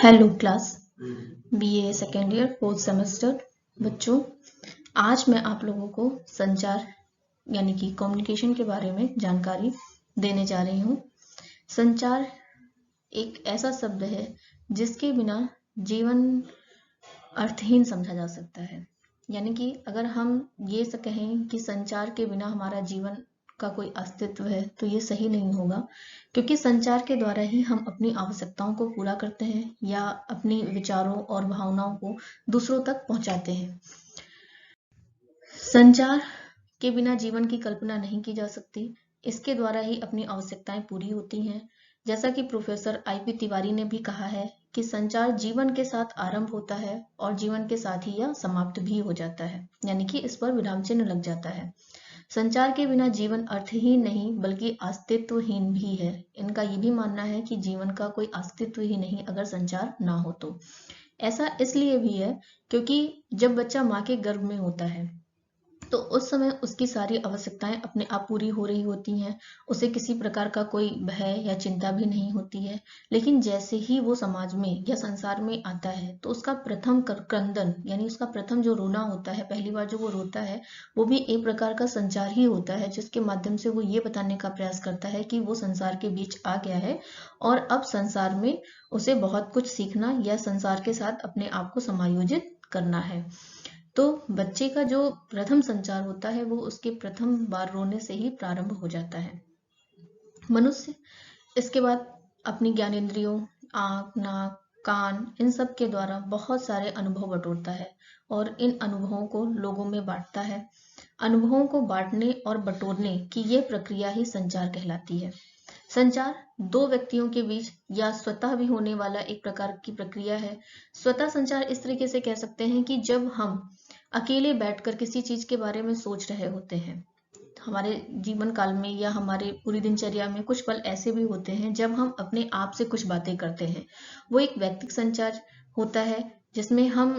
Hello class BA second year fourth semester बच्चों, आज मैं आप लोगों को संचार यानी कि कम्युनिकेशन के बारे में जानकारी देने जा रही हूँ। संचार एक ऐसा शब्द है जिसके बिना जीवन अर्थहीन समझा जा सकता है। यानी कि अगर हम ये कहें कि संचार के बिना हमारा जीवन का कोई अस्तित्व है तो ये सही नहीं होगा, क्योंकि संचार के द्वारा ही हम अपनी आवश्यकताओं को पूरा करते हैं या अपनी विचारों और भावनाओं को दूसरों तक पहुंचाते हैं। संचार के बिना जीवन की कल्पना नहीं की जा सकती। इसके द्वारा ही अपनी आवश्यकताएं पूरी होती हैं। जैसा कि प्रोफेसर आईपी तिवारी ने भी कहा है कि संचार जीवन के साथ आरंभ होता है और जीवन के साथ ही यह समाप्त भी हो जाता है, यानी कि इस पर विराम चिन्ह लग जाता है। संचार के बिना जीवन अर्थहीन नहीं बल्कि अस्तित्वहीन भी है। इनका ये भी मानना है कि जीवन का कोई अस्तित्व ही नहीं अगर संचार ना हो तो। ऐसा इसलिए भी है क्योंकि जब बच्चा माँ के गर्भ में होता है तो उस समय उसकी सारी आवश्यकताएं अपने आप पूरी हो रही होती हैं। उसे किसी प्रकार का कोई भय या चिंता भी नहीं होती है। लेकिन जैसे ही वो समाज में या संसार में आता है तो उसका प्रथम क्रंदन यानी उसका प्रथम जो रोना होता है, पहली बार जो वो रोता है, वो भी एक प्रकार का संचार ही होता है, जिसके माध्यम से वो ये बताने का प्रयास करता है कि वो संसार के बीच आ गया है और अब संसार में उसे बहुत कुछ सीखना या संसार के साथ अपने आप को समायोजित करना है। तो बच्चे का जो प्रथम संचार होता है वो उसके प्रथम बार रोने से ही प्रारंभ हो जाता है। मनुष्य इसके बाद अपनी ज्ञानेंद्रियों, आँख, नाक, कान, इन सब के द्वारा बहुत सारे अनुभव बटोरता है और इन अनुभवों को लोगों में बांटता है। अनुभवों को बांटने और बटोरने की यह प्रक्रिया ही संचार कहलाती है। संचार दो व्यक्तियों के बीच या स्वतः भी होने वाला एक प्रकार की प्रक्रिया है। स्वतः संचार इस तरीके से कह सकते हैं कि जब हम अकेले बैठकर किसी चीज के बारे में सोच रहे होते हैं। हमारे जीवन काल में या हमारे पूरी दिनचर्या में कुछ पल ऐसे भी होते हैं जब हम अपने आप से कुछ बातें करते हैं। वो एक व्यक्तिगत संचार होता है जिसमें हम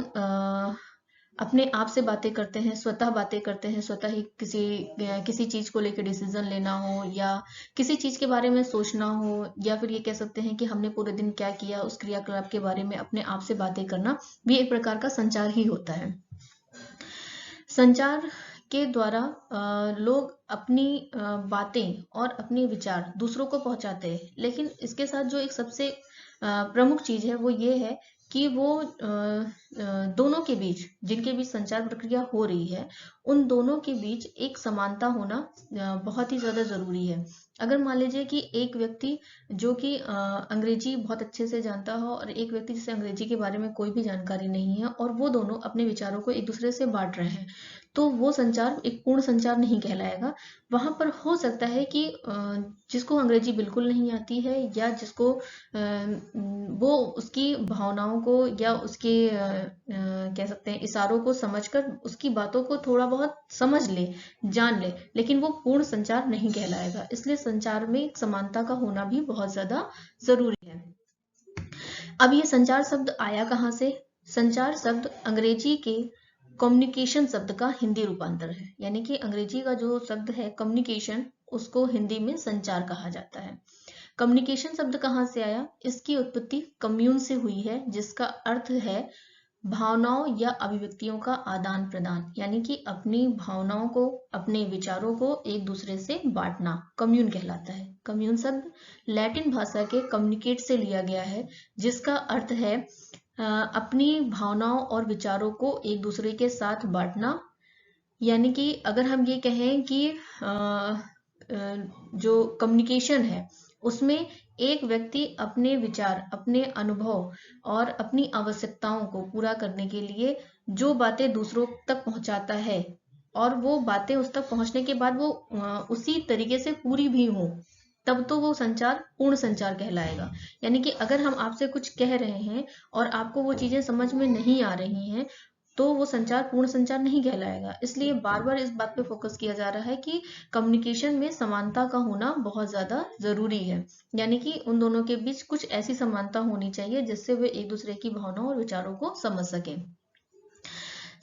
अपने आप से बातें करते हैं, स्वतः बातें करते हैं, स्वतः ही किसी चीज को लेकर डिसीजन लेना हो या किसी चीज के बारे में सोचना हो, या फिर ये कह सकते हैं कि हमने पूरे दिन क्या किया उस क्रियाकलाप के बारे में अपने आप से बातें करना भी एक प्रकार का संचार ही होता है। संचार के द्वारा लोग अपनी बातें और अपने विचार दूसरों को पहुंचाते हैं, लेकिन इसके साथ जो एक सबसे प्रमुख चीज है वो ये है कि वो दोनों के बीच, जिनके बीच संचार प्रक्रिया हो रही है, उन दोनों के बीच एक समानता होना बहुत ही ज्यादा जरूरी है। अगर मान लीजिए कि एक व्यक्ति जो कि अंग्रेजी बहुत अच्छे से जानता हो और एक व्यक्ति जिसे अंग्रेजी के बारे में कोई भी जानकारी नहीं है और वो दोनों अपने विचारों को एक दूसरे से बांट रहे हैं, तो वो संचार एक पूर्ण संचार नहीं कहलाएगा। वहां पर हो सकता है कि जिसको अंग्रेजी बिल्कुल नहीं आती है या जिसको वो उसकी भावनाओं को या उसके कह सकते हैं इशारों को समझकर उसकी बातों को थोड़ा बहुत समझ ले, जान ले, लेकिन वो पूर्ण संचार नहीं कहलाएगा। इसलिए संचार में एक समानता का होना भी बहुत ज्यादा जरूरी है। अब ये संचार शब्द आया कहाँ से? संचार शब्द अंग्रेजी के कम्युनिकेशन शब्द का हिंदी रूपांतर है। यानी कि अंग्रेजी का जो शब्द है कम्युनिकेशन, उसको हिंदी में संचार कहा जाता है। कम्युनिकेशन शब्द कहाँ से आया? इसकी उत्पत्ति कम्यून से हुई है, जिसका अर्थ है भावनाओं या अभिव्यक्तियों का आदान प्रदान, यानी कि अपनी भावनाओं को, अपने विचारों को एक दूसरे से बांटना कम्यून कहलाता है। कम्यून शब्द लैटिन भाषा के कम्युनिकेट से लिया गया है, जिसका अर्थ है अपनी भावनाओं और विचारों को एक दूसरे के साथ बांटना। यानी कि अगर हम ये कहें कि जो कम्युनिकेशन है उसमें एक व्यक्ति अपने विचार, अपने अनुभव और अपनी आवश्यकताओं को पूरा करने के लिए जो बातें दूसरों तक पहुंचाता है और वो बातें उस तक पहुंचने के बाद वो उसी तरीके से पूरी भी हो, तब तो वो संचार पूर्ण संचार कहलाएगा। यानी कि अगर हम आपसे कुछ कह रहे हैं और आपको वो चीजें समझ में नहीं आ रही हैं तो वो संचार पूर्ण संचार नहीं कहलाएगा। इसलिए बार बार इस बात पे फोकस किया जा रहा है कि कम्युनिकेशन में समानता का होना बहुत ज्यादा जरूरी है। यानी कि उन दोनों के बीच कुछ ऐसी समानता होनी चाहिए जिससे वे एक दूसरे की भावनाओं और विचारों को समझ सकें।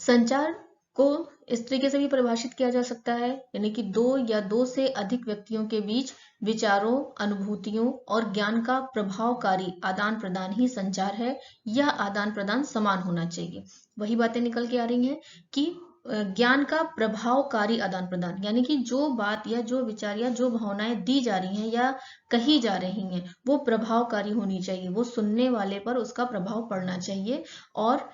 संचार को इस तरीके से भी परिभाषित किया जा सकता है, यानी कि दो या दो से अधिक व्यक्तियों के बीच विचारों, अनुभूतियों और ज्ञान का प्रभावकारी आदान प्रदान ही संचार है। यह आदान प्रदान समान होना चाहिए। वही बातें निकल के आ रही हैं कि ज्ञान का प्रभावकारी आदान प्रदान, यानी कि जो बात या जो विचार या जो भावनाएं दी जा रही हैं या कही जा रही हैं वो प्रभावकारी होनी चाहिए, वो सुनने वाले पर उसका प्रभाव पड़ना चाहिए और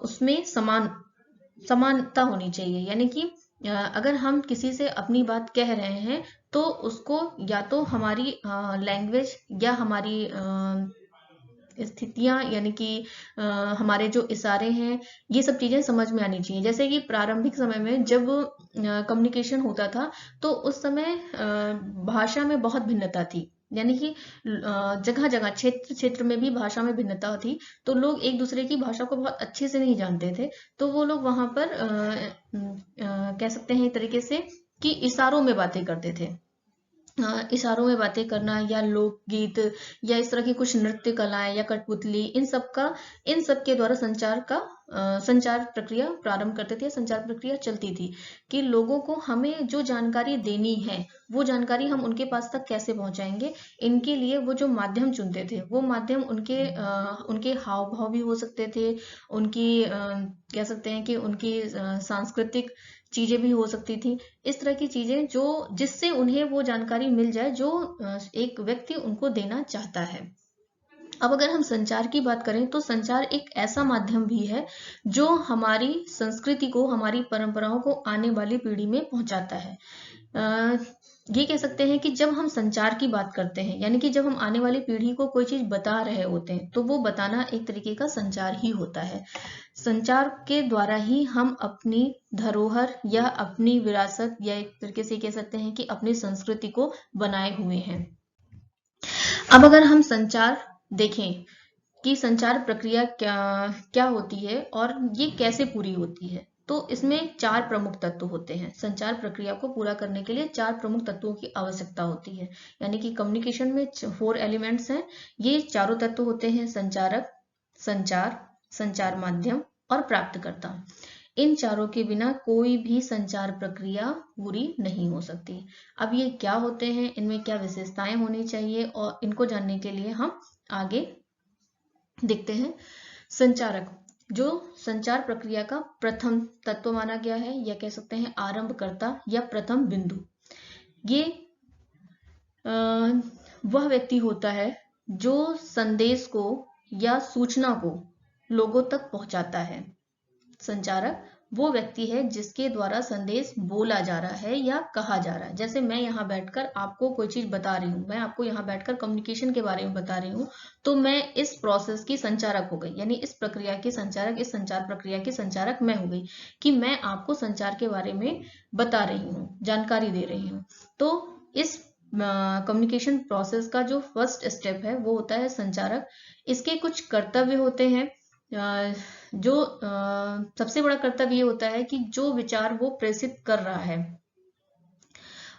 उसमें समानता होनी चाहिए। यानी कि अगर हम किसी से अपनी बात कह रहे हैं तो उसको या तो हमारी लैंग्वेज या हमारी स्थितियां, यानी कि हमारे जो इशारे हैं, ये सब चीजें समझ में आनी चाहिए। जैसे कि प्रारंभिक समय में जब कम्युनिकेशन होता था तो उस समय भाषा में बहुत भिन्नता थी, यानी कि जगह जगह क्षेत्र क्षेत्र में भी भाषा में भिन्नता थी, तो लोग एक दूसरे की भाषा को बहुत अच्छे से नहीं जानते थे। तो वो लोग वहां पर कह सकते हैं एक तरीके से कि इशारों में बातें करते थे। इशारों में बातें करना या लोकगीत या इस तरह की कुछ नृत्य कलाएं या कठपुतली, इन सब के द्वारा संचार प्रक्रिया प्रारंभ करते थे, संचार प्रक्रिया चलती थी कि लोगों को हमें जो जानकारी देनी है वो जानकारी हम उनके पास तक कैसे पहुंचाएंगे। इनके लिए वो जो माध्यम चुनते थे वो माध्यम उनके हाव भाव भी हो सकते थे, उनकी कह सकते हैं कि उनकी सांस्कृतिक चीजें भी हो सकती थी। इस तरह की चीजें जो जिससे उन्हें वो जानकारी मिल जाए जो एक व्यक्ति उनको देना चाहता है। अब अगर हम संचार की बात करें तो संचार एक ऐसा माध्यम भी है जो हमारी संस्कृति को, हमारी परंपराओं को आने वाली पीढ़ी में पहुंचाता है। ये कह सकते हैं कि जब हम संचार की बात करते हैं, यानी कि जब हम आने वाली पीढ़ी को कोई चीज बता रहे होते हैं तो वो बताना एक तरीके का संचार ही होता है। संचार के द्वारा ही हम अपनी धरोहर या अपनी विरासत या एक तरीके से कह सकते हैं कि अपनी संस्कृति को बनाए हुए हैं। अब अगर हम संचार देखें कि संचार प्रक्रिया क्या होती है और ये कैसे पूरी होती है, तो इसमें 4 प्रमुख तत्व होते हैं। संचार प्रक्रिया को पूरा करने के लिए 4 प्रमुख तत्वों की आवश्यकता होती है, यानी कि कम्युनिकेशन में 4 एलिमेंट्स हैं। ये चारों तत्व होते हैं: संचारक, संचार, संचार माध्यम और प्राप्तकर्ता। इन चारों के बिना कोई भी संचार प्रक्रिया पूरी नहीं हो सकती। अब ये क्या होते हैं, इनमें क्या विशेषताएं होनी चाहिए, और इनको जानने के लिए हम आगे देखते हैं। संचारक, जो संचार प्रक्रिया का प्रथम तत्व माना गया है, या कह सकते हैं आरंभकर्ता या प्रथम बिंदु। ये वह व्यक्ति होता है जो संदेश को या सूचना को लोगों तक पहुंचाता है। संचारक वो व्यक्ति है जिसके द्वारा संदेश बोला जा रहा है या कहा जा रहा है। जैसे मैं यहाँ बैठकर आपको कोई चीज बता रही हूँ, मैं आपको यहाँ बैठकर कम्युनिकेशन के बारे में बता रही हूँ, तो मैं इस प्रोसेस की संचारक हो गई, यानी इस प्रक्रिया की संचारक, इस संचार प्रक्रिया की संचारक मैं हो गई कि मैं आपको संचार के बारे में बता रही हूँ, जानकारी दे रही हूँ। तो इस कम्युनिकेशन प्रोसेस का जो फर्स्ट स्टेप है वो होता है संचारक। इसके कुछ कर्तव्य होते हैं। जो सबसे बड़ा कर्तव्य ये होता है कि जो विचार वो प्रेषित कर रहा है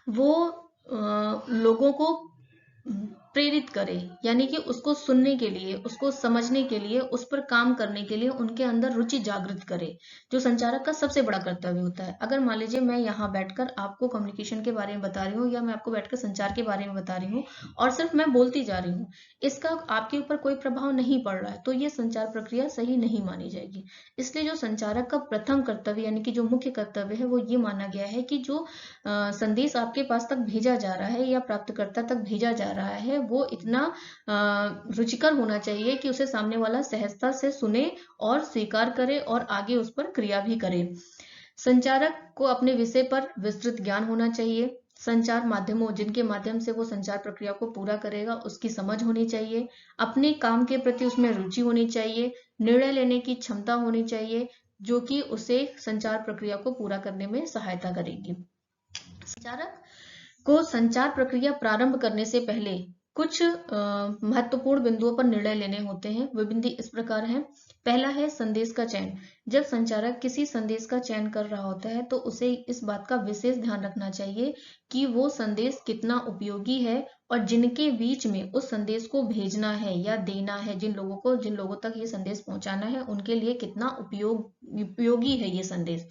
वो लोगों को प्रेरित करे, यानी कि उसको सुनने के लिए, उसको समझने के लिए, उस पर काम करने के लिए उनके अंदर रुचि जागृत करे, जो संचारक का सबसे बड़ा कर्तव्य होता है। अगर मान लीजिए मैं यहाँ बैठकर आपको कम्युनिकेशन के बारे में बता रही हूँ या मैं आपको बैठकर संचार के बारे में बता रही हूँ और सिर्फ मैं बोलती जा रही हूँ, इसका आपके ऊपर कोई प्रभाव नहीं पड़ रहा है, तो ये संचार प्रक्रिया सही नहीं मानी जाएगी। इसलिए जो संचारक का प्रथम कर्तव्य, यानी कि जो मुख्य कर्तव्य है, वो ये माना गया है कि जो संदेश आपके पास तक भेजा जा रहा है या प्राप्तकर्ता तक भेजा जा रहा है वो इतना रुचिकर होना चाहिए कि उसे सामने वाला सहजता से सुने और स्वीकार करे और आगे उस पर क्रिया भी करे। संचारक को अपने विषय पर विस्तृत ज्ञान होना चाहिए। संचार माध्यमों जिनके माध्यम से वो संचार प्रक्रिया को पूरा करेगा उसकी समझ होनी चाहिए। अपने काम के प्रति उसमें रुचि होनी चाहिए। निर्णय लेने की क्षमता होनी चाहिए जो कि उसे संचार प्रक्रिया को पूरा करने में सहायता करेगी। संचारक को संचार प्रक्रिया प्रारंभ करने से पहले कुछ महत्वपूर्ण बिंदुओं पर निर्णय लेने होते हैं। वे बिंदु इस प्रकार हैं। पहला है संदेश का चयन। जब संचारक किसी संदेश का चयन कर रहा होता है तो उसे इस बात का विशेष ध्यान रखना चाहिए कि वो संदेश कितना उपयोगी है और जिनके बीच में उस संदेश को भेजना है या देना है, जिन लोगों तक ये संदेश पहुंचाना है, उनके लिए कितना उपयोगी है ये संदेश,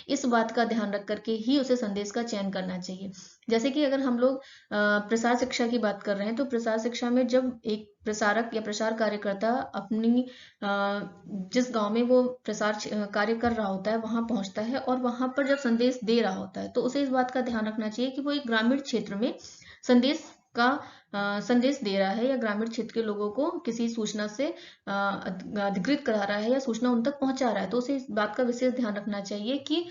इस बात का ध्यान रख करके ही उसे संदेश का चयन करना चाहिए। जैसे कि अगर हम लोग प्रसार शिक्षा की बात कर रहे हैं, तो प्रसार शिक्षा में जब एक प्रसारक या प्रसार कार्यकर्ता अपनी जिस गांव में वो प्रसार कार्य कर रहा होता है वहां पहुंचता है और वहां पर जब संदेश दे रहा होता है, तो उसे इस बात का ध्यान रखना चाहिए कि वो एक ग्रामीण क्षेत्र में संदेश का संदेश दे रहा है या ग्रामीण क्षेत्र के लोगों को किसी सूचना से अधिकृत करा रहा है या सूचना उन तक पहुंचा रहा है। तो उसे इस बात का विशेष ध्यान रखना चाहिए कि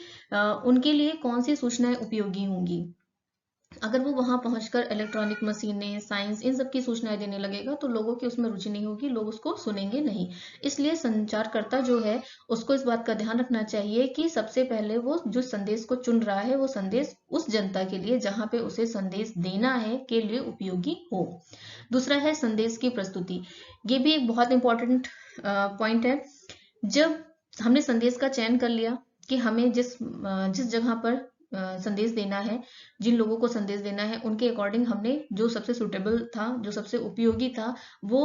उनके लिए कौन सी सूचनाएं उपयोगी होंगी। अगर वो वहां पहुंचकर इलेक्ट्रॉनिक मशीनें, साइंस, इन सब की सूचनाएं देने लगेगा तो लोगों की उसमें रुचि नहीं होगी, लोग उसको सुनेंगे नहीं। इसलिए संचारकर्ता जो है उसको इस बात का ध्यान रखना चाहिए कि सबसे पहले वो जो संदेश को चुन रहा है वो संदेश उस जनता के लिए जहां पे उसे संदेश देना है के लिए उपयोगी हो। दूसरा है संदेश की प्रस्तुति। ये भी एक बहुत इंपॉर्टेंट पॉइंट है। जब हमने संदेश का चयन कर लिया कि हमें जिस जगह पर संदेश देना है, जिन लोगों को संदेश देना है, उनके अकॉर्डिंग हमने जो सबसे सुटेबल था, जो सबसे उपयोगी था, वो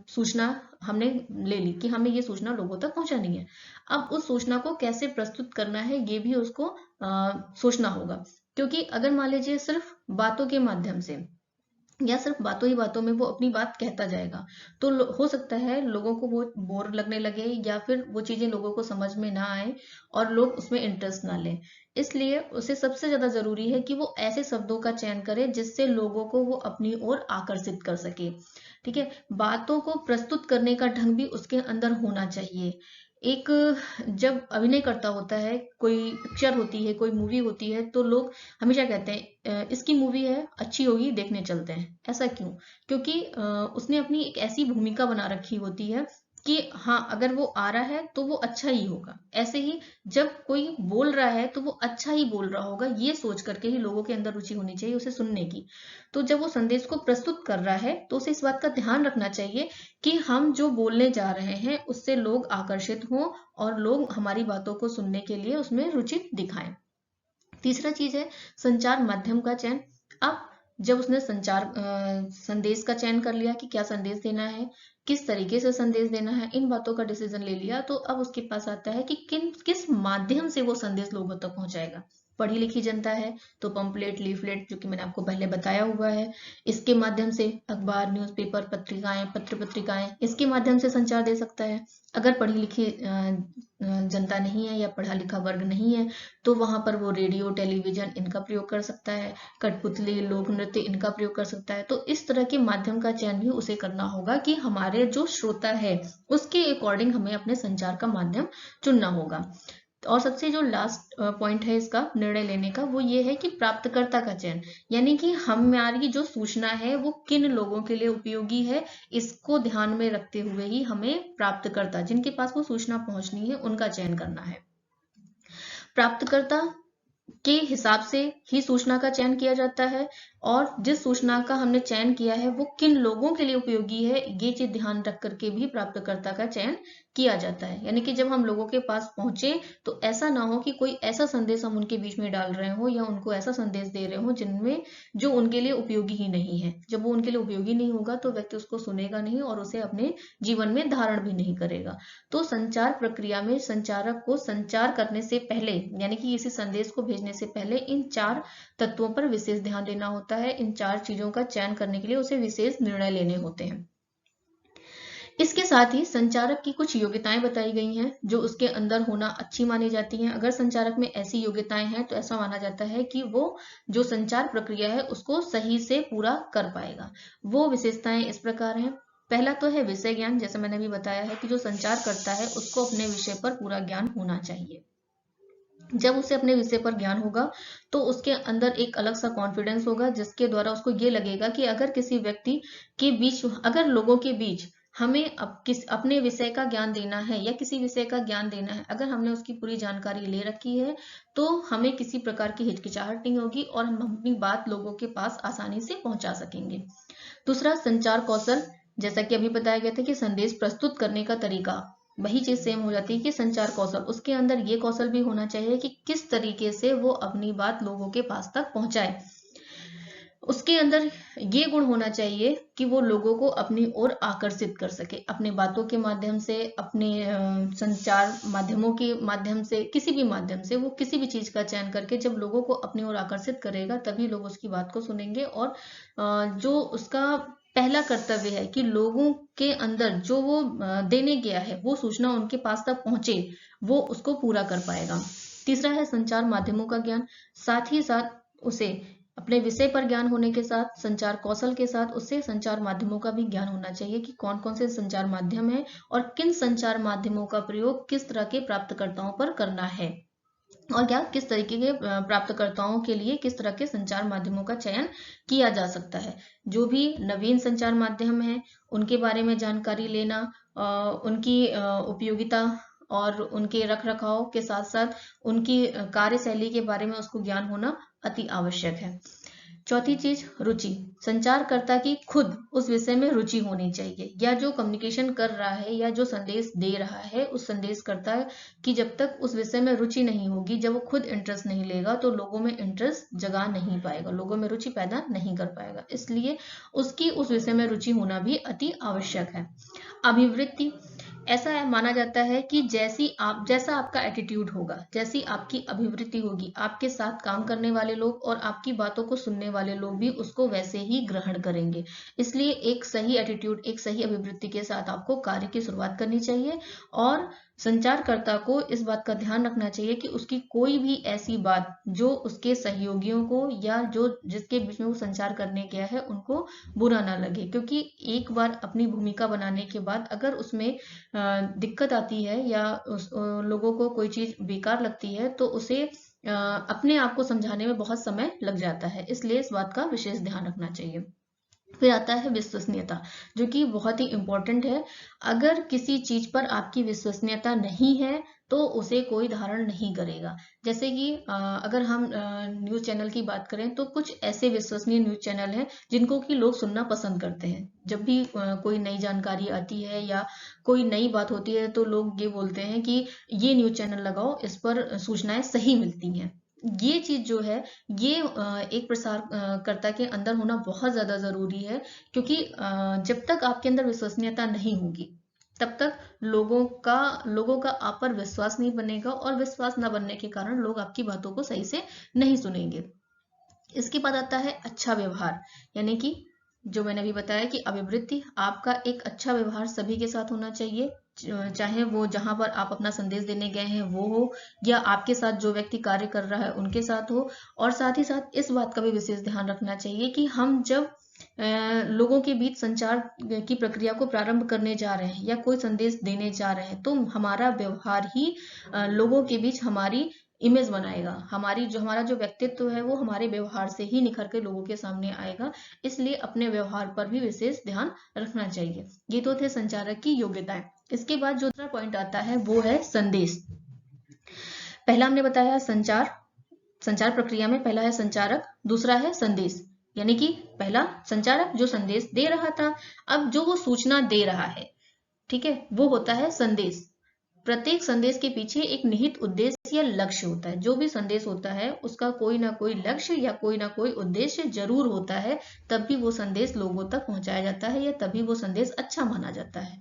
सूचना हमने ले ली कि हमें ये सूचना लोगों तक पहुंचानी है। अब उस सूचना को कैसे प्रस्तुत करना है ये भी उसको सोचना होगा, क्योंकि अगर मान लीजिए सिर्फ बातों के माध्यम से या सिर्फ बातों ही बातों में वो अपनी बात कहता जाएगा तो हो सकता है लोगों को वो बोर लगने लगे या फिर वो चीजें लोगों को समझ में ना आए और लोग उसमें इंटरेस्ट ना लें। इसलिए उसे सबसे ज्यादा जरूरी है कि वो ऐसे शब्दों का चयन करे जिससे लोगों को वो अपनी ओर आकर्षित कर सके। ठीक है, बातों को प्रस्तुत करने का ढंग भी उसके अंदर होना चाहिए। एक जब अभिनय करता होता है, कोई पिक्चर होती है, कोई मूवी होती है, तो लोग हमेशा कहते हैं इसकी मूवी है, अच्छी होगी, देखने चलते हैं। ऐसा क्यों? क्योंकि उसने अपनी एक ऐसी भूमिका बना रखी होती है कि हाँ अगर वो आ रहा है तो वो अच्छा ही होगा। ऐसे ही जब कोई बोल रहा है तो वो अच्छा ही बोल रहा होगा, ये सोच करके ही लोगों के अंदर रुचि होनी चाहिए उसे सुनने की। तो जब वो संदेश को प्रस्तुत कर रहा है तो उसे इस बात का ध्यान रखना चाहिए कि हम जो बोलने जा रहे हैं उससे लोग आकर्षित हों और लोग हमारी बातों को सुनने के लिए उसमें रुचि दिखाएं। तीसरा चीज है संचार माध्यम का चयन। अब जब उसने संदेश का चयन कर लिया कि क्या संदेश देना है, किस तरीके से संदेश देना है, इन बातों का डिसीजन ले लिया, तो अब उसके पास आता है कि किस माध्यम से वो संदेश लोगों तक पहुंचाएगा। पढ़ी लिखी जनता है तो पंपलेट, लीफलेट, जो कि मैंने आपको पहले बताया हुआ है, इसके माध्यम से अखबार, न्यूज़पेपर, पत्रिकाएं, पत्र पत्रिकाएं, इसके माध्यम से संचार दे सकता है। अगर पढ़ी लिखी जनता नहीं है या पढ़ा लिखा वर्ग नहीं है तो वहां पर वो रेडियो, टेलीविजन इनका प्रयोग कर सकता है, कठपुतली, लोक नृत्य इनका प्रयोग कर सकता है। तो इस तरह के माध्यम का चयन भी उसे करना होगा कि हमारे जो श्रोता है उसके अकॉर्डिंग हमें अपने संचार का माध्यम चुनना होगा। और सबसे जो लास्ट पॉइंट है इसका निर्णय लेने का, वो ये है कि प्राप्तकर्ता का चयन, यानी कि हमारी जो सूचना है वो किन लोगों के लिए उपयोगी है, इसको ध्यान में रखते हुए ही हमें प्राप्तकर्ता, जिनके पास वो सूचना पहुंचनी है, उनका चयन करना है। प्राप्तकर्ता के हिसाब से ही सूचना का चयन किया जाता है और जिस सूचना का हमने चयन किया है वो किन लोगों के लिए उपयोगी है, ये चीज ध्यान रख करके भी प्राप्तकर्ता का चयन किया जाता है। यानी कि जब हम लोगों के पास पहुंचे तो ऐसा ना हो कि कोई ऐसा संदेश हम उनके बीच में डाल रहे हो या उनको ऐसा संदेश दे रहे हो जिनमें जो उनके लिए उपयोगी ही नहीं है। जब वो उनके लिए उपयोगी नहीं होगा तो व्यक्ति उसको सुनेगा नहीं और उसे अपने जीवन में धारण भी नहीं करेगा। तो संचार प्रक्रिया में संचारक को संचार करने से पहले, यानी कि किसी संदेश को भेजने से पहले इन 4 तत्वों पर विशेष ध्यान देना होता है। इन 4 चीजों का चयन करने के लिए उसे विशेष निर्णय लेने होते हैं। इसके साथ ही संचारक की कुछ योग्यताएं बताई गई हैं जो उसके अंदर होना अच्छी मानी जाती हैं। अगर संचारक में ऐसी योग्यताएं हैं तो ऐसा माना जाता है कि वो जो संचार प्रक्रिया है उसको सही से पूरा कर पाएगा। वो विशेषताएं इस प्रकार हैं। पहला तो है विषय ज्ञान। जैसे मैंने भी बताया है कि जो संचार करता है उसको अपने विषय पर पूरा ज्ञान होना चाहिए। जब उसे अपने विषय पर ज्ञान होगा तो उसके अंदर एक अलग सा कॉन्फिडेंस होगा जिसके द्वारा उसको ये लगेगा कि अगर किसी व्यक्ति के बीच, अगर लोगों के बीच हमें अपने विषय का ज्ञान देना है या किसी विषय का ज्ञान देना है, अगर हमने उसकी पूरी जानकारी ले रखी है तो हमें किसी प्रकार की हिचकिचाहट नहीं होगी और हम अपनी बात लोगों के पास आसानी से पहुंचा सकेंगे। दूसरा, संचार कौशल। जैसा कि अभी बताया गया था कि संदेश प्रस्तुत करने का तरीका, वही चीज सेम हो जाती है कि संचार कौशल, उसके अंदर ये कौशल भी होना चाहिए कि किस तरीके से वो अपनी बात लोगों के पास तक पहुंचाए। उसके अंदर ये गुण होना चाहिए कि वो लोगों को अपनी ओर आकर्षित कर सके, अपने बातों के माध्यम से, अपने संचार माध्यमों के माध्यम से, किसी भी माध्यम से वो किसी भी चीज का चयन करके जब लोगों को अपनी ओर आकर्षित करेगा तभी लोग उसकी बात को सुनेंगे। और जो उसका पहला कर्तव्य है कि लोगों के अंदर जो वो देने गया है वो सूचना उनके पास तक पहुंचे, वो उसको पूरा कर पाएगा। तीसरा है संचार माध्यमों का ज्ञान। साथ ही साथ उसे अपने विषय पर ज्ञान होने के साथ संचार कौशल के साथ उससे संचार माध्यमों का भी ज्ञान होना चाहिए कि कौन कौन से संचार माध्यम है और किन संचार माध्यमों का प्रयोग किस तरह के प्राप्तकर्ताओं पर करना है, और क्या किस तरीके के प्राप्तकर्ताओं के लिए किस तरह के संचार माध्यमों का चयन किया जा सकता है। जो भी नवीन संचार माध्यम है उनके बारे में जानकारी लेना, उनकी उपयोगिता और उनके रख रखाव के साथ साथ उनकी कार्यशैली के बारे में उसको ज्ञान होना अति आवश्यक है। चौथी चीज रुचि। संचारकर्ता की खुद उस विषय में रुचि होनी चाहिए, या जो कम्युनिकेशन कर रहा है या जो संदेश दे रहा है उस संदेशकर्ता की जब तक उस विषय में रुचि नहीं होगी, जब वो खुद इंटरेस्ट नहीं लेगा तो लोगों में इंटरेस्ट जगा नहीं पाएगा, लोगों में रुचि पैदा नहीं कर पाएगा। इसलिए उसकी उस विषय में रुचि होना भी अति आवश्यक है। अभिवृत्ति। ऐसा माना जाता है कि जैसा आपका एटीट्यूड होगा, जैसी आपकी अभिवृत्ति होगी, आपके साथ काम करने वाले लोग और आपकी बातों को सुनने वाले लोग भी उसको वैसे ही ग्रहण करेंगे। इसलिए एक सही एटीट्यूड, एक सही अभिवृत्ति के साथ आपको कार्य की शुरुआत करनी चाहिए। और संचारकर्ता को इस बात का ध्यान रखना चाहिए कि उसकी कोई भी ऐसी बात जो उसके सहयोगियों को या जो जिसके बीच में वो संचार करने गया है उनको बुरा ना लगे, क्योंकि एक बार अपनी भूमिका बनाने के बाद अगर उसमें दिक्कत आती है या लोगों को कोई चीज बेकार लगती है तो उसे अपने आप को समझाने में बहुत समय लग जाता है। इसलिए इस बात का विशेष ध्यान रखना चाहिए। फिर आता है विश्वसनीयता, जो कि बहुत ही इंपॉर्टेंट है। अगर किसी चीज पर आपकी विश्वसनीयता नहीं है तो उसे कोई धारण नहीं करेगा। जैसे कि अगर हम न्यूज चैनल की बात करें तो कुछ ऐसे विश्वसनीय न्यूज चैनल हैं जिनको कि लोग सुनना पसंद करते हैं। जब भी कोई नई जानकारी आती है या कोई नई बात होती है तो लोग ये बोलते हैं कि ये न्यूज चैनल लगाओ, इस पर सूचनाएं सही मिलती हैं। ये चीज जो है ये एक प्रसार कर्ता के अंदर होना बहुत ज्यादा जरूरी है, क्योंकि जब तक आपके अंदर विश्वसनीयता नहीं होगी तब तक लोगों का आप पर विश्वास नहीं बनेगा, और विश्वास न बनने के कारण लोग आपकी बातों को सही से नहीं सुनेंगे। इसके बाद आता है अच्छा व्यवहार, यानी कि जो मैंने अभी बताया कि अभिवृत्ति, आपका एक अच्छा व्यवहार सभी के साथ होना चाहिए, चाहे वो जहां पर आप अपना संदेश देने गए हैं वो हो या आपके साथ जो व्यक्ति कार्य कर रहा है उनके साथ हो। और साथ ही साथ इस बात का भी विशेष ध्यान रखना चाहिए कि हम जब लोगों के बीच संचार की प्रक्रिया को प्रारंभ करने जा रहे हैं या कोई संदेश देने जा रहे हैं तो हमारा व्यवहार ही लोगों के बीच हमारी इमेज बनाएगा। हमारा जो व्यक्तित्व है वो हमारे व्यवहार से ही निखर के लोगों के सामने आएगा। इसलिए अपने व्यवहार पर भी विशेष ध्यान रखना चाहिए। ये तो थे संचारक की योग्यताएं। इसके बाद जो दूसरा पॉइंट आता है वो है संदेश। पहला हमने बताया संचार प्रक्रिया में पहला है संचारक, दूसरा है संदेश। यानी कि पहला संचारक जो संदेश दे रहा था, अब जो वो सूचना दे रहा है, ठीक है, वो होता है संदेश। प्रत्येक संदेश के पीछे एक निहित उद्देश्य या लक्ष्य होता है। जो भी संदेश होता है उसका कोई ना कोई लक्ष्य या कोई ना कोई उद्देश्य जरूर होता है, तभी वो संदेश लोगों तक पहुंचाया जाता है या तभी वो संदेश अच्छा माना जाता है।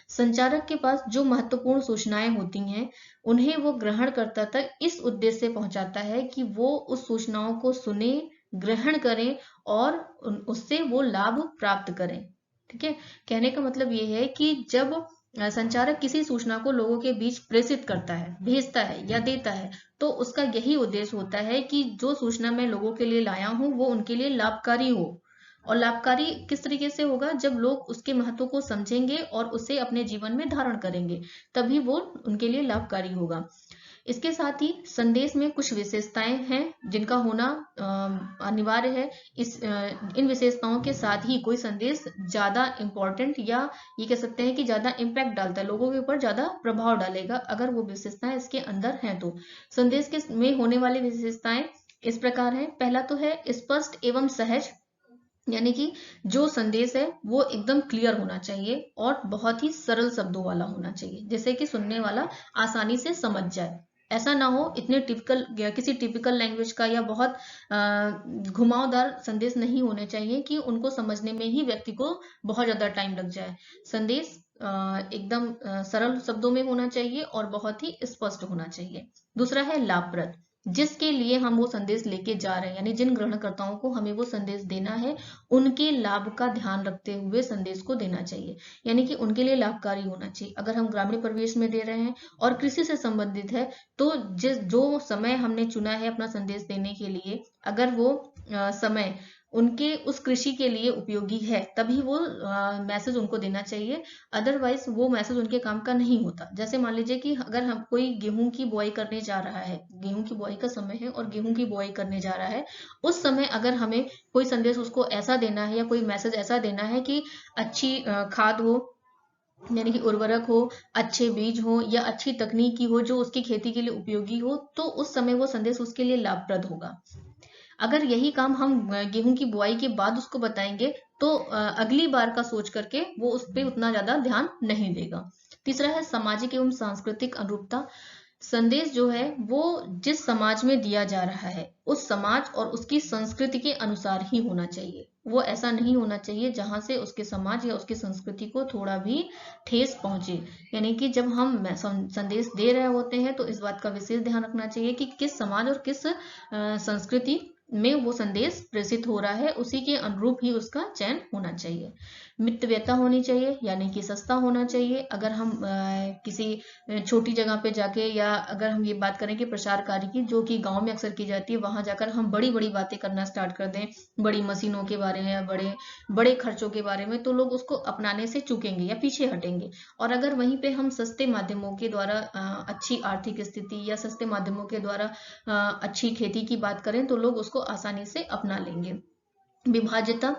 संचारक के पास जो महत्वपूर्ण सूचनाएं होती हैं उन्हें वो ग्रहणकर्ता तक इस उद्देश्य से पहुंचाता है कि वो उस सूचनाओं को सुने, ग्रहण करें और उससे वो लाभ प्राप्त करें। ठीक है, कहने का मतलब ये है कि जब संचारक किसी सूचना को लोगों के बीच प्रेषित करता है, भेजता है या देता है, तो उसका यही उद्देश्य होता है कि जो सूचना मैं लोगों के लिए लाया हूं वो उनके लिए लाभकारी हो। और लाभकारी किस तरीके से होगा? जब लोग उसके महत्व को समझेंगे और उसे अपने जीवन में धारण करेंगे, तभी वो उनके लिए लाभकारी होगा। इसके साथ ही संदेश में कुछ विशेषताएं हैं जिनका होना अनिवार्य है। इन विशेषताओं के साथ ही कोई संदेश ज्यादा इंपॉर्टेंट या ये कह सकते हैं कि ज्यादा इम्पैक्ट डालता है, लोगों के ऊपर ज्यादा प्रभाव डालेगा अगर वो विशेषताएं इसके अंदर हैं। तो संदेश के में होने वाली विशेषताएं इस प्रकार है। पहला तो है स्पष्ट एवं सहज, यानी कि जो संदेश है वो एकदम क्लियर होना चाहिए और बहुत ही सरल शब्दों वाला होना चाहिए, जैसे कि सुनने वाला आसानी से समझ जाए। ऐसा ना हो इतने टिपिकल या किसी टिपिकल लैंग्वेज का या बहुत घुमावदार संदेश नहीं होने चाहिए कि उनको समझने में ही व्यक्ति को बहुत ज्यादा टाइम लग जाए। संदेश एकदम सरल शब्दों में होना चाहिए और बहुत ही स्पष्ट होना चाहिए। दूसरा है लाभप्रद, जिसके लिए हम वो संदेश लेके जा रहे हैं, यानी जिन ग्रहणकर्ताओं को हमें वो संदेश देना है उनके लाभ का ध्यान रखते हुए संदेश को देना चाहिए, यानी कि उनके लिए लाभकारी होना चाहिए। अगर हम ग्रामीण परिवेश में दे रहे हैं और कृषि से संबंधित है तो जो समय हमने चुना है अपना संदेश देने के लिए, अगर वो समय उनके उस कृषि के लिए उपयोगी है तभी वो मैसेज उनको देना चाहिए, अदरवाइज वो मैसेज उनके काम का नहीं होता। जैसे मान लीजिए कि अगर हम कोई गेहूं की बुआई करने जा रहा है, गेहूं की बुआई का समय है और गेहूं की बुआई करने जा रहा है, उस समय अगर हमें कोई संदेश उसको ऐसा देना है या कोई मैसेज ऐसा देना है कि अच्छी खाद हो, यानी कि उर्वरक हो, अच्छे बीज हो या अच्छी तकनीकी हो जो उसकी खेती के लिए उपयोगी हो, तो उस समय वो संदेश उसके लिए लाभप्रद होगा। अगर यही काम हम गेहूं की बुआई के बाद उसको बताएंगे तो अगली बार का सोच करके वो उस पर उतना ज्यादा ध्यान नहीं देगा। तीसरा है सामाजिक एवं सांस्कृतिक अनुरूपता। संदेश जो है वो जिस समाज में दिया जा रहा है उस समाज और उसकी संस्कृति के अनुसार ही होना चाहिए। वो ऐसा नहीं होना चाहिए जहां से उसके समाज या उसकी संस्कृति को थोड़ा भी ठेस पहुंचे। यानी कि जब हम संदेश दे रहे होते हैं तो इस बात का विशेष ध्यान रखना चाहिए कि किस समाज और किस संस्कृति में वो संदेश प्रेषित हो रहा है, उसी के अनुरूप ही उसका चयन होना चाहिए। मितव्ययता होनी चाहिए, यानी कि सस्ता होना चाहिए। अगर हम किसी छोटी जगह पे जाके, या अगर हम ये बात करें कि प्रचार कार्य की जो कि गांव में अक्सर की जाती है, वहां जाकर हम बड़ी बड़ी बातें करना स्टार्ट कर दें, बड़ी मशीनों के बारे में या बड़े बड़े खर्चों के बारे में, तो लोग उसको अपनाने से चूकेंगे या पीछे हटेंगे। और अगर वहीं पे हम सस्ते माध्यमों के द्वारा अच्छी आर्थिक स्थिति या सस्ते माध्यमों के द्वारा अच्छी खेती की बात करें तो लोग उसको आसानी से अपना लेंगे। विभाज्यता,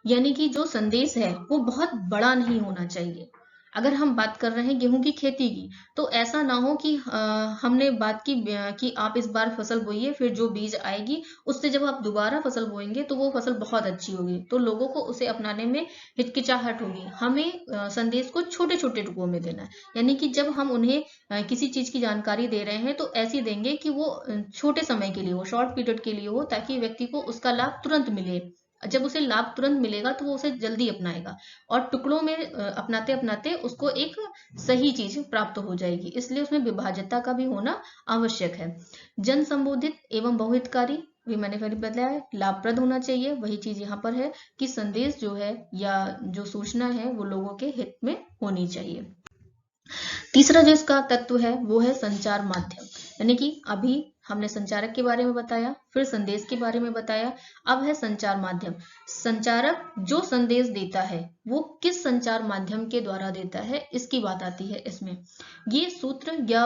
यानी कि जो संदेश है वो बहुत बड़ा नहीं होना चाहिए। अगर हम बात कर रहे हैं गेहूं की खेती की, तो ऐसा ना हो कि हमने बात की कि आप इस बार फसल बोइए, फिर जो बीज आएगी उससे जब आप दोबारा फसल बोएंगे तो वो फसल बहुत अच्छी होगी, तो लोगों को उसे अपनाने में हिचकिचाहट होगी। हमें संदेश को छोटे छोटे टुकड़ों में देना है, यानी कि जब हम उन्हें किसी चीज की जानकारी दे रहे हैं तो ऐसी देंगे कि वो छोटे समय के लिए हो, शॉर्ट पीरियड के लिए हो, ताकि व्यक्ति को उसका लाभ तुरंत मिले। जब उसे लाभ तुरंत मिलेगा तो वो उसे जल्दी अपनाएगा, और टुकड़ों में अपनाते अपनाते उसको एक सही चीज प्राप्त हो जाएगी। इसलिए उसमें विभाज्यता का भी होना आवश्यक है। जन संबोधित एवं बहुहितकारी भी मैंने पहले बताया, लाभप्रद होना चाहिए। वही चीज यहाँ पर है कि संदेश जो है या जो सूचना है वो लोगों के हित में होनी चाहिए। तीसरा जो इसका तत्व है वो है संचार माध्यम, यानी कि अभी हमने संचारक के बारे में बताया, फिर संदेश के बारे में बताया, अब है संचार माध्यम। संचारक जो संदेश देता है वो किस संचार माध्यम के द्वारा देता है, इसकी बात आती है इसमें। ये सूत्र या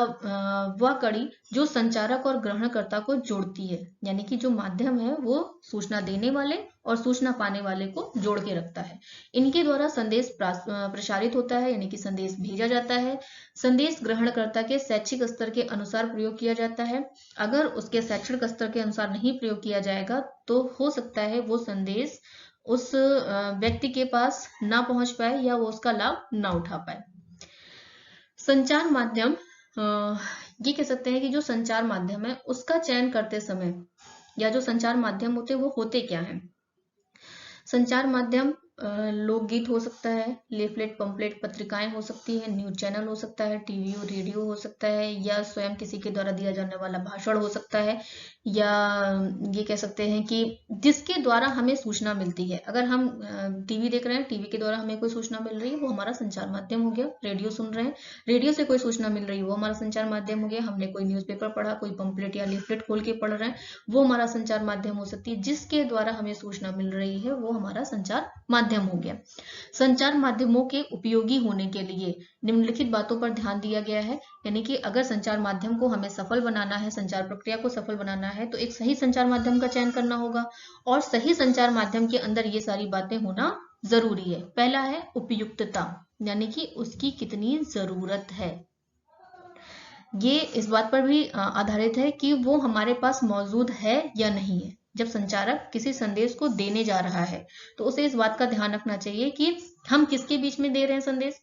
वह कड़ी जो संचारक और ग्रहणकर्ता को जोड़ती है, यानी कि जो माध्यम है वो सूचना देने वाले और सूचना पाने वाले को जोड़ के रखता है। इनके द्वारा संदेश प्रसारित होता है, यानी कि संदेश भेजा जाता है। संदेश ग्रहणकर्ता के शैक्षिक स्तर के अनुसार प्रयोग किया जाता है। अगर उसके शैक्षणिक स्तर के अनुसार नहीं प्रयोग किया जाएगा तो हो सकता है वो संदेश उस व्यक्ति के पास ना पहुंच पाए या वो उसका लाभ ना उठा पाए। संचार माध्यम, ये कह सकते हैं कि जो संचार माध्यम है उसका चयन करते समय, या जो संचार माध्यम होते हैं वो होते क्या हैं। संचार माध्यम लोकगीत हो सकता है, लेफलेट पंपलेट पत्रिकाएं हो सकती है, न्यूज चैनल हो सकता है, टीवी और रेडियो हो सकता है, या स्वयं किसी के द्वारा दिया जाने वाला भाषण हो सकता है, या ये कह सकते हैं कि जिसके द्वारा हमें सूचना मिलती है। अगर हम टीवी देख रहे हैं, टीवी के द्वारा हमें कोई सूचना मिल रही है, वो हमारा संचार माध्यम हो गया। रेडियो सुन रहे हैं, रेडियो से कोई सूचना मिल रही है, वो हमारा संचार माध्यम हो गया। हमने कोई न्यूज़पेपर पढ़ा, कोई पंपलेट या लीफलेट खोल के पढ़ रहे हैं, वो हमारा संचार माध्यम हो सकती है। जिसके द्वारा हमें सूचना मिल रही है वो हमारा संचार माध्यम हो गया। संचार माध्यमों के उपयोगी होने के लिए निम्नलिखित बातों पर ध्यान दिया गया है, यानी कि अगर संचार माध्यम को हमें सफल बनाना है, संचार प्रक्रिया को सफल बनाना है, तो एक सही संचार माध्यम का चयन करना होगा, और सही संचार माध्यम के अंदर ये सारी बातें होना जरूरी है। पहला है उपयुक्तता, यानी कि उसकी कितनी जरूरत है। ये इस बात पर भी आधारित है कि वो हमारे पास मौजूद है या नहीं है। जब संचारक किसी संदेश को देने जा रहा है तो उसे इस बात का ध्यान रखना चाहिए कि हम किसके बीच में दे रहे हैं संदेश।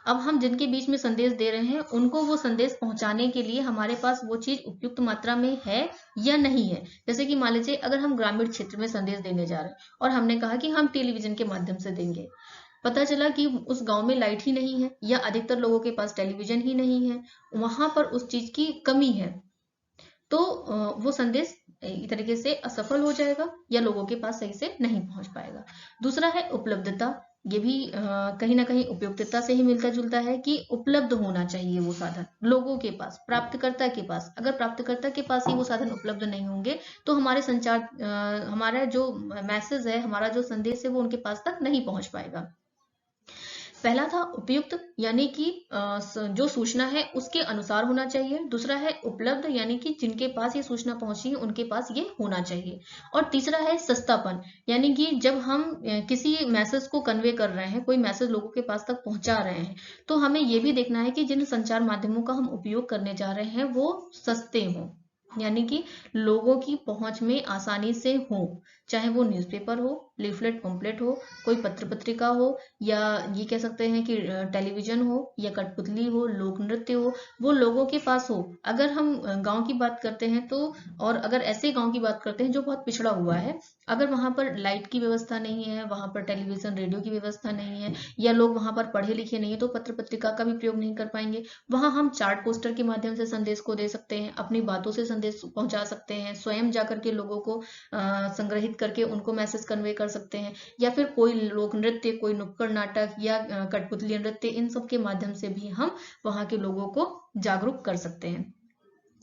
अब हम जिनके बीच में संदेश दे रहे हैं उनको वो संदेश पहुंचाने के लिए हमारे पास वो चीज उपयुक्त मात्रा में है या नहीं है। जैसे कि मान लीजिए अगर हम ग्रामीण क्षेत्र में संदेश देने जा रहे हैं और हमने कहा कि हम टेलीविजन के माध्यम से देंगे, पता चला कि उस गांव में लाइट ही नहीं है या अधिकतर लोगों के पास टेलीविजन ही नहीं है, वहां पर उस चीज की कमी है, तो वो संदेश एक तरीके से असफल हो जाएगा या लोगों के पास सही से नहीं पहुंच पाएगा। दूसरा है उपलब्धता। ये भी कहीं ना कहीं उपयुक्तता से ही मिलता जुलता है कि उपलब्ध होना चाहिए वो साधन लोगों के पास, प्राप्तकर्ता के पास। अगर प्राप्तकर्ता के पास ही वो साधन उपलब्ध नहीं होंगे तो हमारे संचार हमारा जो मैसेज है, हमारा जो संदेश है वो उनके पास तक नहीं पहुंच पाएगा। पहला था उपयुक्त, यानी कि जो सूचना है उसके अनुसार होना चाहिए। दूसरा है उपलब्ध, यानी कि जिनके पास ये सूचना पहुंची है उनके पास ये होना चाहिए। और तीसरा है सस्तापन, यानी कि जब हम किसी मैसेज को कन्वे कर रहे हैं, कोई मैसेज लोगों के पास तक पहुंचा रहे हैं, तो हमें ये भी देखना है कि जिन संचार माध्यमों का हम उपयोग करने जा रहे हैं वो सस्ते हों, यानी कि लोगों की पहुंच में आसानी से हो। चाहे वो न्यूज़पेपर हो, लीफलेट पंपलेट हो, कोई पत्र पत्रिका हो, या ये कह सकते हैं कि टेलीविजन हो या कठपुतली हो, लोक नृत्य हो, वो लोगों के पास हो। अगर हम गांव की बात करते हैं तो, और अगर ऐसे गांव की बात करते हैं जो बहुत पिछड़ा हुआ है, अगर वहां पर लाइट की व्यवस्था नहीं है, वहां पर टेलीविजन रेडियो की व्यवस्था नहीं है, या लोग वहां पर पढ़े लिखे नहीं है, तो पत्र पत्रिका का भी प्रयोग नहीं कर पाएंगे। वहां हम चार्ट पोस्टर के माध्यम से संदेश को दे सकते हैं, अपनी बातों से संदेश पहुंचा सकते हैं, स्वयं जाकर के लोगों को संग्रहित करके उनको मैसेज कन्वे कर सकते हैं, या फिर कोई लोक नृत्य, कोई नुक्कड़ नाटक या कठपुतली नृत्य, इन सब के माध्यम से भी हम वहां के लोगों को जागरूक कर सकते हैं।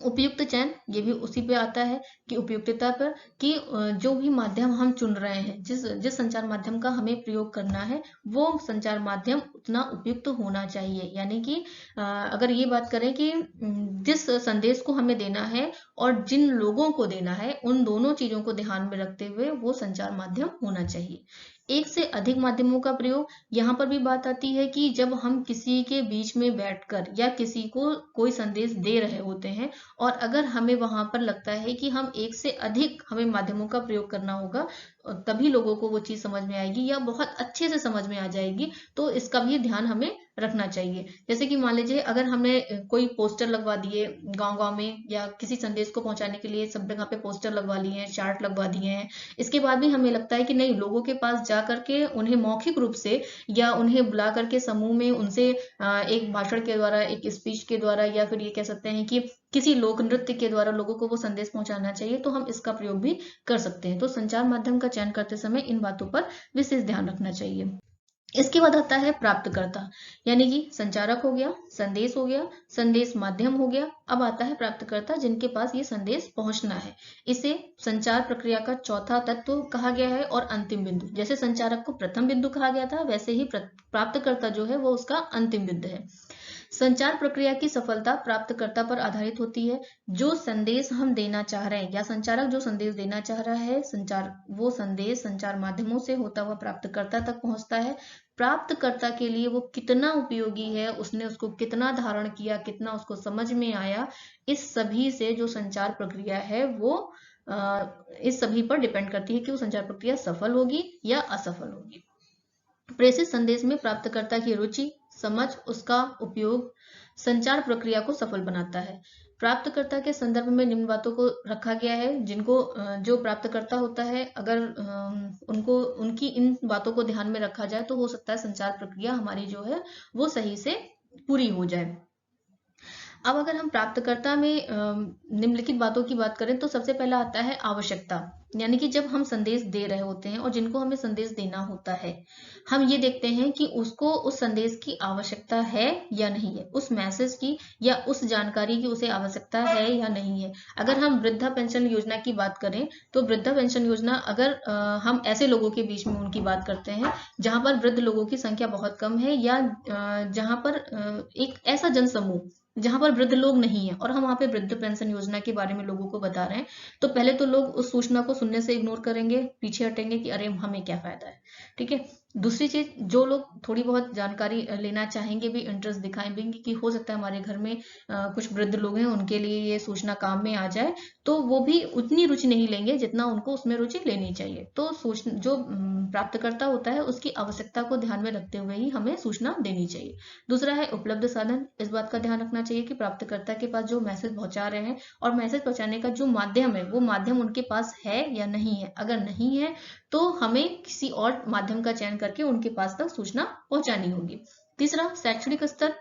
उपयुक्त चयन, ये भी उसी पे आता है कि उपयुक्तता पर, कि जो भी माध्यम हम चुन रहे हैं, जिस जिस संचार माध्यम का हमें प्रयोग करना है, वो संचार माध्यम उतना उपयुक्त होना चाहिए। यानी कि अगर ये बात करें कि जिस संदेश को हमें देना है और जिन लोगों को देना है, उन दोनों चीजों को ध्यान में रखते हुए वो संचार माध्यम होना चाहिए। एक से अधिक माध्यमों का प्रयोग, यहाँ पर भी बात आती है कि जब हम किसी के बीच में बैठकर या किसी को कोई संदेश दे रहे होते हैं, और अगर हमें वहां पर लगता है कि हम एक से अधिक हमें माध्यमों का प्रयोग करना होगा, तभी लोगों को वो चीज समझ में आएगी या बहुत अच्छे से समझ में आ जाएगी, तो इसका भी ध्यान हमें रखना चाहिए। जैसे कि मान लीजिए अगर हमने कोई पोस्टर लगवा दिए गांव गांव में, या किसी संदेश को पहुंचाने के लिए सब जगह पे पोस्टर लगवा लिए हैं, चार्ट लगवा दिए हैं, इसके बाद भी हमें लगता है कि नहीं, लोगों के पास जा करके उन्हें मौखिक रूप से या उन्हें बुला करके समूह में उनसे एक भाषण के द्वारा, एक स्पीच के द्वारा, या फिर ये कह सकते हैं कि किसी लोक नृत्य के द्वारा लोगों को वो संदेश पहुंचाना चाहिए, तो हम इसका प्रयोग भी कर सकते हैं। तो संचार माध्यम का चयन करते समय इन बातों पर विशेष ध्यान रखना चाहिए। इसके बाद आता है प्राप्तकर्ता, यानी कि संचारक हो गया, संदेश हो गया, संदेश माध्यम हो गया, अब आता है प्राप्तकर्ता, जिनके पास ये संदेश पहुंचना है। इसे संचार प्रक्रिया का चौथा तत्व कहा गया है और अंतिम बिंदु। जैसे संचारक को प्रथम बिंदु कहा गया था, वैसे ही प्राप्तकर्ता जो है वो उसका अंतिम बिंदु है। संचार प्रक्रिया की सफलता प्राप्तकर्ता पर आधारित होती है। जो संदेश हम देना चाह रहे हैं, या संचारक जो संदेश देना चाह रहा है, वो संदेश संचार माध्यमों से होता हुआ प्राप्तकर्ता तक पहुंचता है। प्राप्तकर्ता के लिए वो कितना उपयोगी है, उसने उसको कितना धारण किया, कितना उसको समझ में आया, इस सभी से जो संचार प्रक्रिया है वो इस सभी पर डिपेंड करती है कि वो संचार प्रक्रिया सफल होगी या असफल होगी। प्रेषित संदेश में प्राप्तकर्ता की रुचि, समझ, उसका उपयोग संचार प्रक्रिया को सफल बनाता है। प्राप्तकर्ता के संदर्भ में निम्न बातों को रखा गया है, जिनको जो प्राप्तकर्ता होता है, अगर उनको उनकी इन बातों को ध्यान में रखा जाए तो हो सकता है संचार प्रक्रिया हमारी जो है वो सही से पूरी हो जाए। अब अगर हम प्राप्तकर्ता में निम्नलिखित बातों की बात करें तो सबसे पहला आता है आवश्यकता, यानी कि जब हम संदेश दे रहे होते हैं और जिनको हमें संदेश देना होता है, हम ये देखते हैं कि उसको उस संदेश की आवश्यकता है या नहीं है, उस मैसेज की या उस जानकारी की उसे आवश्यकता है या नहीं है। अगर हम वृद्धा पेंशन योजना की बात करें तो वृद्धा पेंशन योजना, अगर हम ऐसे लोगों के बीच में उनकी बात करते हैं जहां पर वृद्ध लोगों की संख्या बहुत कम है, या जहां पर एक ऐसा जनसमूह जहां पर वृद्ध लोग नहीं है और हम वहां पे वृद्ध पेंशन योजना के बारे में लोगों को बता रहे हैं, तो पहले तो लोग उस सूचना को सुनने से इग्नोर करेंगे, पीछे हटेंगे कि अरे हमें क्या फायदा है, ठीक है। दूसरी चीज, जो लोग थोड़ी बहुत जानकारी लेना चाहेंगे भी, इंटरेस्ट दिखाएंगे कि हो सकता है हमारे घर में कुछ वृद्ध लोग हैं, उनके लिए ये सूचना काम में आ जाए, तो वो भी उतनी रुचि नहीं लेंगे जितना उनको उसमें रुचि लेनी चाहिए। तो सूचना जो प्राप्तकर्ता होता है उसकी आवश्यकता को ध्यान में रखते हुए ही हमें सूचना देनी चाहिए। दूसरा है उपलब्ध साधन। इस बात का ध्यान रखना चाहिए कि प्राप्तकर्ता के पास जो मैसेज पहुंचा रहे हैं और मैसेज पहुंचाने का जो माध्यम है वो माध्यम उनके पास है या नहीं है। अगर नहीं है तो हमें किसी और माध्यम का चयन करके उनके पास तक सूचना पहुंचानी होगी। तीसरा, शैक्षणिक स्तर।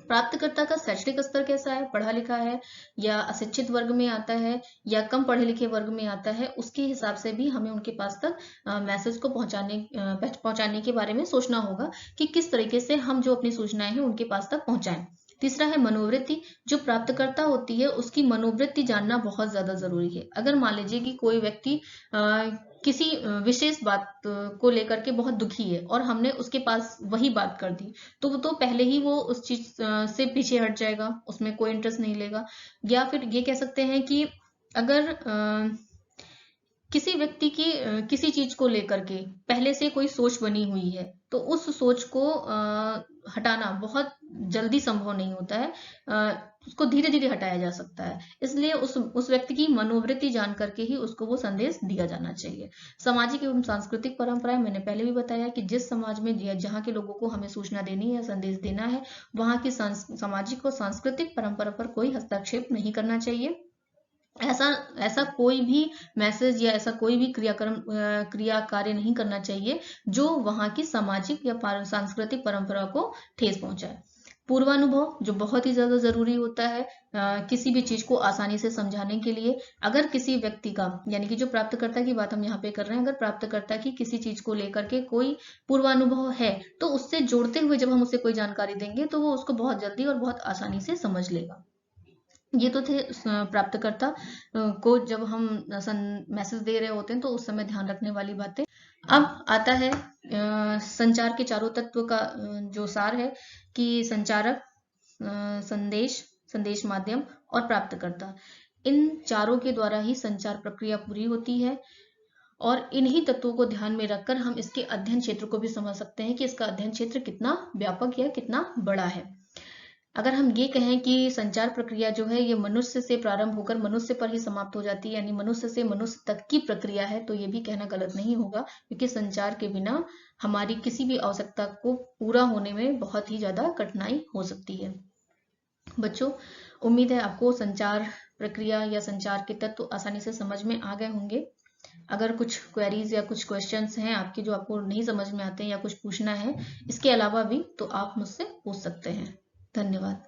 प्राप्तकर्ता का शैक्षणिक स्तर कैसा है, पढ़ा लिखा है या अशिक्षित वर्ग में आता है या कम पढ़े लिखे वर्ग में आता है, उसके हिसाब से भी हमें उनके पास तक मैसेज को पहुंचाने के बारे में सोचना होगा कि किस तरीके से हम जो अपनी सूचनाएं हैं उनके पास तक पहुंचाएं। तीसरा है मनोवृत्ति। जो प्राप्तकर्ता होती है उसकी मनोवृत्ति जानना बहुत ज्यादा जरूरी है। अगर मान लीजिए कि कोई व्यक्ति किसी विशेष बात को लेकर के बहुत दुखी है और हमने उसके पास वही बात कर दी, तो वो तो पहले ही वो उस चीज से पीछे हट जाएगा, उसमें कोई इंटरेस्ट नहीं लेगा। या फिर ये कह सकते हैं कि अगर किसी व्यक्ति की किसी चीज को लेकर के पहले से कोई सोच बनी हुई है तो उस सोच को हटाना बहुत जल्दी संभव नहीं होता है, उसको धीरे धीरे हटाया जा सकता है। इसलिए उस व्यक्ति की मनोवृत्ति जान करके ही उसको वो संदेश दिया जाना चाहिए। सामाजिक एवं सांस्कृतिक परंपराएं, मैंने पहले भी बताया कि जिस समाज में या जहाँ के लोगों को हमें सूचना देनी है, संदेश देना है, वहाँ की सामाजिक और सांस्कृतिक परंपरा पर कोई हस्तक्षेप नहीं करना चाहिए। ऐसा ऐसा कोई भी मैसेज या ऐसा कोई भी क्रिया कार्य नहीं करना चाहिए जो वहां की सामाजिक या सांस्कृतिक परंपरा को ठेस पहुंचाए। पूर्वानुभव, जो बहुत ही ज्यादा जरूरी होता है किसी भी चीज को आसानी से समझाने के लिए। अगर किसी व्यक्ति का, यानी कि जो प्राप्तकर्ता की बात हम यहाँ पे कर रहे हैं, अगर प्राप्तकर्ता की किसी चीज को लेकर के कोई पूर्वानुभव है तो उससे जोड़ते हुए जब हम उसे कोई जानकारी देंगे तो वो उसको बहुत जल्दी और बहुत आसानी से समझ लेगा। ये तो थे प्राप्तकर्ता को जब हम मैसेज दे रहे होते हैं तो उस समय ध्यान रखने वाली बातें। अब आता है संचार के चारों तत्व का जो सार है कि संचारक, संदेश, संदेश माध्यम और प्राप्तकर्ता, इन चारों के द्वारा ही संचार प्रक्रिया पूरी होती है। और इन्हीं तत्वों को ध्यान में रखकर हम इसके अध्ययन क्षेत्र को भी समझ सकते हैं कि इसका अध्ययन क्षेत्र कितना व्यापक या कितना बड़ा है। अगर हम ये कहें कि संचार प्रक्रिया जो है ये मनुष्य से प्रारंभ होकर मनुष्य पर ही समाप्त हो जाती है, यानी मनुष्य से मनुष्य तक की प्रक्रिया है, तो ये भी कहना गलत नहीं होगा, क्योंकि संचार के बिना हमारी किसी भी आवश्यकता को पूरा होने में बहुत ही ज्यादा कठिनाई हो सकती है। बच्चों, उम्मीद है आपको संचार प्रक्रिया या संचार के तत्व आसानी से समझ में आ गए होंगे। अगर कुछ क्वेरीज या कुछ क्वेश्चंस हैं आपके जो आपको नहीं समझ में आते हैं या कुछ पूछना है इसके अलावा भी, तो आप मुझसे पूछ सकते हैं। धन्यवाद।